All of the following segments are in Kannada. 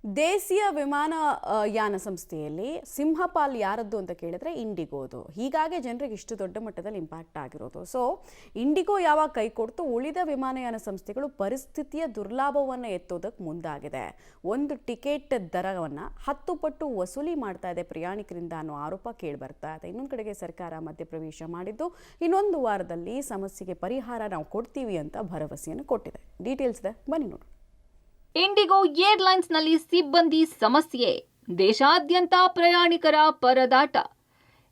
ದೇಶೀಯ ವಿಮಾನ ಯಾನ ಸಂಸ್ಥೆಯಲ್ಲಿ ಸಿಂಹಪಾಲ್ ಯಾರದ್ದು ಅಂತ ಕೇಳಿದ್ರೆ ಇಂಡಿಗೋದು. ಹೀಗಾಗಿ ಜನರಿಗೆ ಇಷ್ಟು ದೊಡ್ಡ ಮಟ್ಟದಲ್ಲಿ ಇಂಪ್ಯಾಕ್ಟ್ ಆಗಿರೋದು. ಸೊ ಇಂಡಿಗೋ ಯಾವಾಗ ಕೈ ಕೊಡ್ತು, ಉಳಿದ ವಿಮಾನಯಾನ ಸಂಸ್ಥೆಗಳು ಪರಿಸ್ಥಿತಿಯ ದುರ್ಲಾಭವನ್ನು ಎತ್ತೋದಕ್ಕೆ ಮುಂದಾಗಿದೆ. ಒಂದು ಟಿಕೆಟ್ ದರವನ್ನು 10 ಪಟ್ಟು ವಸೂಲಿ ಮಾಡ್ತಾ ಇದೆ ಪ್ರಯಾಣಿಕರಿಂದ ಅನ್ನೋ ಆರೋಪ ಕೇಳಿ ಬರ್ತಾ ಇದೆ. ಇನ್ನೊಂದು ಕಡೆಗೆ ಸರ್ಕಾರ ಮಧ್ಯಪ್ರವೇಶ ಮಾಡಿದ್ದು, ಇನ್ನೊಂದು ವಾರದಲ್ಲಿ ಸಮಸ್ಯೆಗೆ ಪರಿಹಾರ ನಾವು ಕೊಡ್ತೀವಿ ಅಂತ ಭರವಸೆಯನ್ನು ಕೊಟ್ಟಿದೆ. ಡೀಟೇಲ್ಸ್ ಇದೆ, ಬನ್ನಿ ನೋಡಿ. ಇಂಡಿಗೋ ಏರ್ಲೈನ್ಸ್ನಲ್ಲಿ ಸಿಬ್ಬಂದಿ ಸಮಸ್ಯೆ, ದೇಶಾದ್ಯಂತ ಪ್ರಯಾಣಿಕರ ಪರದಾಟ.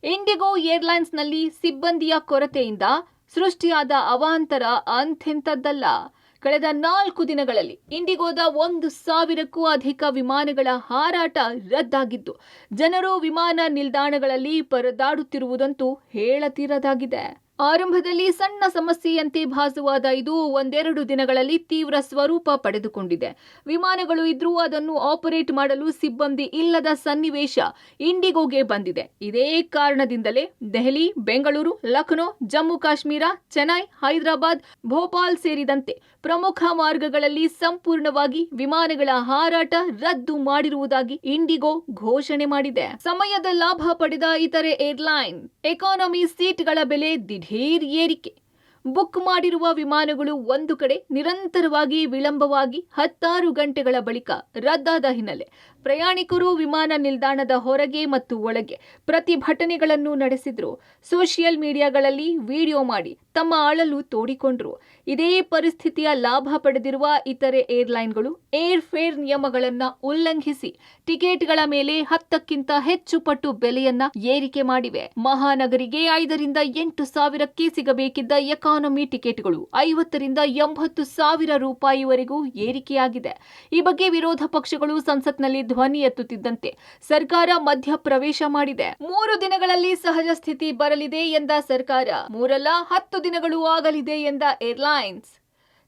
ಇಂಡಿಗೋ ಏರ್ಲೈನ್ಸ್ನಲ್ಲಿ ಸಿಬ್ಬಂದಿಯ ಕೊರತೆಯಿಂದ ಸೃಷ್ಟಿಯಾದ ಅವಾಂತರ ಅಂಥೆಂಥದ್ದಲ್ಲ. ಕಳೆದ 4 ದಿನಗಳಲ್ಲಿ ಇಂಡಿಗೋದ 1,000ಕ್ಕೂ ಅಧಿಕ ವಿಮಾನಗಳ ಹಾರಾಟ ರದ್ದಾಗಿದ್ದು, ಜನರು ವಿಮಾನ ನಿಲ್ದಾಣಗಳಲ್ಲಿ ಪರದಾಡುತ್ತಿರುವುದಂತೂ ಹೇಳತೀರದಾಗಿದೆ. ಆರಂಭದಲ್ಲಿ ಸಣ್ಣ ಸಮಸ್ಯೆಯಂತೆ ಭಾಸವಾದ ಇದು ಒಂದೆರಡು ದಿನಗಳಲ್ಲಿ ತೀವ್ರ ಸ್ವರೂಪ ಪಡೆದುಕೊಂಡಿದೆ. ವಿಮಾನಗಳು ಇದ್ರೂ ಅದನ್ನು ಆಪರೇಟ್ ಮಾಡಲು ಸಿಬ್ಬಂದಿ ಇಲ್ಲದ ಸನ್ನಿವೇಶ ಇಂಡಿಗೋಗೆ ಬಂದಿದೆ. ಇದೇ ಕಾರಣದಿಂದಲೇ ದೆಹಲಿ, ಬೆಂಗಳೂರು, ಲಖನೌ, ಜಮ್ಮು ಕಾಶ್ಮೀರ, ಚೆನ್ನೈ, ಹೈದರಾಬಾದ್, ಭೋಪಾಲ್ ಸೇರಿದಂತೆ ಪ್ರಮುಖ ಮಾರ್ಗಗಳಲ್ಲಿ ಸಂಪೂರ್ಣವಾಗಿ ವಿಮಾನಗಳ ಹಾರಾಟ ರದ್ದು ಮಾಡಿರುವುದಾಗಿ ಇಂಡಿಗೋ ಘೋಷಣೆ ಮಾಡಿದೆ. ಸಮಯದ ಲಾಭ ಪಡೆದ ಇತರೆ ಏರ್ಲೈನ್ ಎಕಾನಮಿ ಸೀಟ್ಗಳ ಬೆಲೆ ದಿಢೀರ್ ಏರಿಕೆ. ಬುಕ್ ಮಾಡಿರುವ ವಿಮಾನಗಳು ಒಂದು ಕಡೆ ನಿರಂತರವಾಗಿ ವಿಳಂಬವಾಗಿ 16 ಗಂಟೆಗಳ ಬಳಿಕ ರದ್ದಾದ ಹಿನ್ನೆಲೆ ಪ್ರಯಾಣಿಕರು ವಿಮಾನ ನಿಲ್ದಾಣದ ಹೊರಗೆ ಮತ್ತು ಒಳಗೆ ಪ್ರತಿಭಟನೆಗಳನ್ನು ನಡೆಸಿದ್ರು. ಸೋಷಿಯಲ್ ಮೀಡಿಯಾಗಳಲ್ಲಿ ವಿಡಿಯೋ ಮಾಡಿ ತಮ್ಮ ಅಳಲು ತೋಡಿಕೊಂಡ್ರು. ಇದೇ ಪರಿಸ್ಥಿತಿಯ ಲಾಭ ಪಡೆದಿರುವ ಇತರೆ ಏರ್ಲೈನ್ಗಳು ಏರ್ ಫೇರ್ ನಿಯಮಗಳನ್ನು ಉಲ್ಲಂಘಿಸಿ ಟಿಕೆಟ್ಗಳ ಮೇಲೆ 10ಕ್ಕಿಂತ ಹೆಚ್ಚು ಪಟ್ಟು ಬೆಲೆಯನ್ನ ಏರಿಕೆ ಮಾಡಿವೆ. ಮಹಾನಗರಿಗೆ 5 ರಿಂದ 8 ಸಾವಿರಕ್ಕೆ ಸಿಗಬೇಕಿದ್ದ ಎಕಾನಮಿ ಟಿಕೆಟ್ಗಳು 50 ರಿಂದ 80 ಸಾವಿರ ರೂಪಾಯಿವರೆಗೂ ಏರಿಕೆಯಾಗಿದೆ. ಈ ಬಗ್ಗೆ ವಿರೋಧ ಪಕ್ಷಗಳು ಸಂಸತ್ನಲ್ಲಿ ಧ್ವನಿ ಎತ್ತುತ್ತಿದ್ದಂತೆ ಸರ್ಕಾರ ಮಧ್ಯಪ್ರವೇಶ ಮಾಡಿದೆ. 3 ದಿನಗಳಲ್ಲಿ ಸಹಜ ಸ್ಥಿತಿ ಬರಲಿದೆ ಎಂದ ಸರ್ಕಾರ, 3 ಅಲ್ಲ 10 ದಿನಗಳು ಆಗಲಿದೆ ಎಂದ ಏರ್ಲೈನ್ಸ್.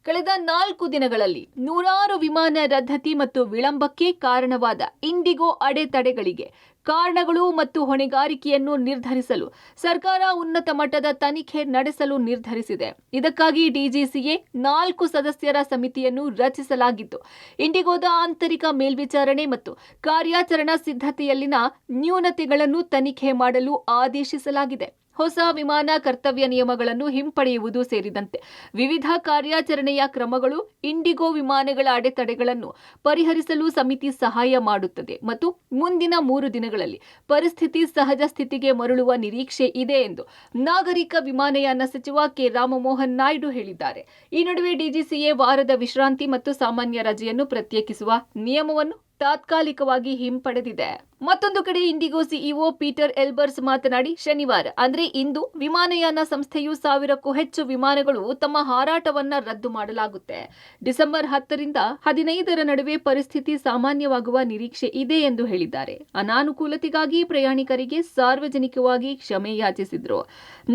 ಕಳೆದ 4 ದಿನಗಳಲ್ಲಿ ನೂರಾರು ವಿಮಾನ ರದ್ದತಿ ಮತ್ತು ವಿಳಂಬಕ್ಕೆ ಕಾರಣವಾದ ಇಂಡಿಗೋ ಅಡೆತಡೆಗಳಿಗೆ ಕಾರಣಗಳು ಮತ್ತು ಹೊಣೆಗಾರಿಕೆಯನ್ನು ನಿರ್ಧರಿಸಲು ಸರ್ಕಾರ ಉನ್ನತ ಮಟ್ಟದ ತನಿಖೆ ನಡೆಸಲು ನಿರ್ಧರಿಸಿದೆ. ಇದಕ್ಕಾಗಿ ಡಿಜಿಸಿಎ 4 ಸದಸ್ಯರ ಸಮಿತಿಯನ್ನು ರಚಿಸಲಾಗಿದ್ದು, ಇಂಡಿಗೋದ ಆಂತರಿಕ ಮೇಲ್ವಿಚಾರಣೆ ಮತ್ತು ಕಾರ್ಯಾಚರಣಾ ಸಿದ್ಧತೆಯಲ್ಲಿನ ನ್ಯೂನತೆಗಳನ್ನು ತನಿಖೆ ಮಾಡಲು ಆದೇಶಿಸಲಾಗಿದೆ. ಹೊಸ ವಿಮಾನ ಕರ್ತವ್ಯ ನಿಯಮಗಳನ್ನು ಹಿಂಪಡೆಯುವುದು ಸೇರಿದಂತೆ ವಿವಿಧ ಕಾರ್ಯಾಚರಣೆಯ ಕ್ರಮಗಳು ಇಂಡಿಗೋ ವಿಮಾನಗಳ ಅಡೆತಡೆಗಳನ್ನು ಪರಿಹರಿಸಲು ಸಮಿತಿ ಸಹಾಯ ಮಾಡುತ್ತದೆ ಮತ್ತು ಮುಂದಿನ 3 ದಿನಗಳಲ್ಲಿ ಪರಿಸ್ಥಿತಿ ಸಹಜ ಸ್ಥಿತಿಗೆ ಮರಳುವ ನಿರೀಕ್ಷೆ ಇದೆ ಎಂದು ನಾಗರಿಕ ವಿಮಾನಯಾನ ಸಚಿವ ಕೆ. ರಾಮಮೋಹನ್ ನಾಯ್ಡು ಹೇಳಿದ್ದಾರೆ. ಈ ನಡುವೆ ಡಿಜಿಸಿಎ ವಾರದ ವಿಶ್ರಾಂತಿ ಮತ್ತು ಸಾಮಾನ್ಯ ರಜೆಯನ್ನು ಪ್ರತ್ಯೇಕಿಸುವ ನಿಯಮವನ್ನು ತಾತ್ಕಾಲಿಕವಾಗಿ ಹಿಂಪಡೆದಿದೆ. ಮತ್ತೊಂದು ಕಡೆ ಇಂಡಿಗೋ ಸಿಇಒ ಪೀಟರ್ ಎಲ್ಬರ್ಸ್ ಮಾತನಾಡಿ, ಶನಿವಾರ ಅಂದ್ರೆ ಇಂದು ವಿಮಾನಯಾನ ಸಂಸ್ಥೆಯು 1000ಕ್ಕೂ ಹೆಚ್ಚು ವಿಮಾನಗಳು ತಮ್ಮ ಹಾರಾಟವನ್ನ ರದ್ದು ಮಾಡಲಾಗುತ್ತೆ. ಡಿಸೆಂಬರ್ 10 ರಿಂದ 15ರ ನಡುವೆ ಪರಿಸ್ಥಿತಿ ಸಾಮಾನ್ಯವಾಗುವ ನಿರೀಕ್ಷೆ ಇದೆ ಎಂದು ಹೇಳಿದ್ದಾರೆ. ಅನಾನುಕೂಲತೆಗಾಗಿ ಪ್ರಯಾಣಿಕರಿಗೆ ಸಾರ್ವಜನಿಕವಾಗಿ ಕ್ಷಮೆ ಯಾಚಿಸಿದ್ರು.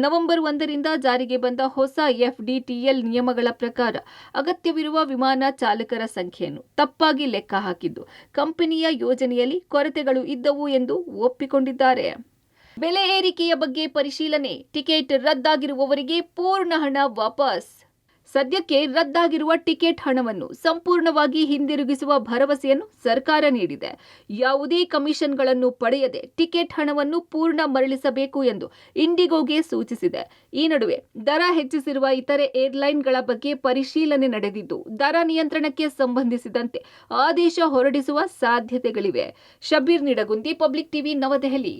ನವೆಂಬರ್ 1 ರಿಂದ ಜಾರಿಗೆ ಬಂದ ಹೊಸ FDTL ನಿಯಮಗಳ ಪ್ರಕಾರ ಅಗತ್ಯವಿರುವ ವಿಮಾನ ಚಾಲಕರ ಸಂಖ್ಯೆಯನ್ನು ತಪ್ಪಾಗಿ ಲೆಕ್ಕ ಹಾಕಿದ್ದು ಕಂಪನಿಯ ಯೋಜನೆಯಲ್ಲಿ ಕೊರತೆಗಳು ಇದ್ದವು ಎಂದು ಒಪ್ಪಿಕೊಂಡಿದ್ದಾರೆ. ಬೆಲೆ ಏರಿಕೆಯ ಬಗ್ಗೆ ಪರಿಶೀಲನೆ, ಟಿಕೆಟ್ ರದ್ದಾಗಿರುವವರಿಗೆ ಪೂರ್ಣ ಹಣ ವಾಪಸ್. ಸದ್ಯಕ್ಕೆ ರದ್ದಾಗಿರುವ ಟಿಕೆಟ್ ಹಣವನ್ನು ಸಂಪೂರ್ಣವಾಗಿ ಹಿಂದಿರುಗಿಸುವ ಭರವಸೆಯನ್ನು ಸರ್ಕಾರ ನೀಡಿದೆ. ಯಾವುದೇ ಕಮಿಷನ್ಗಳನ್ನು ಪಡೆಯದೆ ಟಿಕೆಟ್ ಹಣವನ್ನು ಪೂರ್ಣ ಮರಳಿಸಬೇಕು ಎಂದು ಇಂಡಿಗೋಗೆ ಸೂಚಿಸಿದೆ. ಈ ನಡುವೆ ದರ ಹೆಚ್ಚಿಸಿರುವ ಇತರೆ ಏರ್ಲೈನ್ಗಳ ಬಗ್ಗೆ ಪರಿಶೀಲನೆ ನಡೆದಿದ್ದು, ದರ ನಿಯಂತ್ರಣಕ್ಕೆ ಸಂಬಂಧಿಸಿದಂತೆ ಆದೇಶ ಹೊರಡಿಸುವ ಸಾಧ್ಯತೆಗಳಿವೆ. ಶಬೀರ್ ನಿಡಗುಂದಿ, ಪಬ್ಲಿಕ್ ಟಿವಿ, ನವದೆಹಲಿ.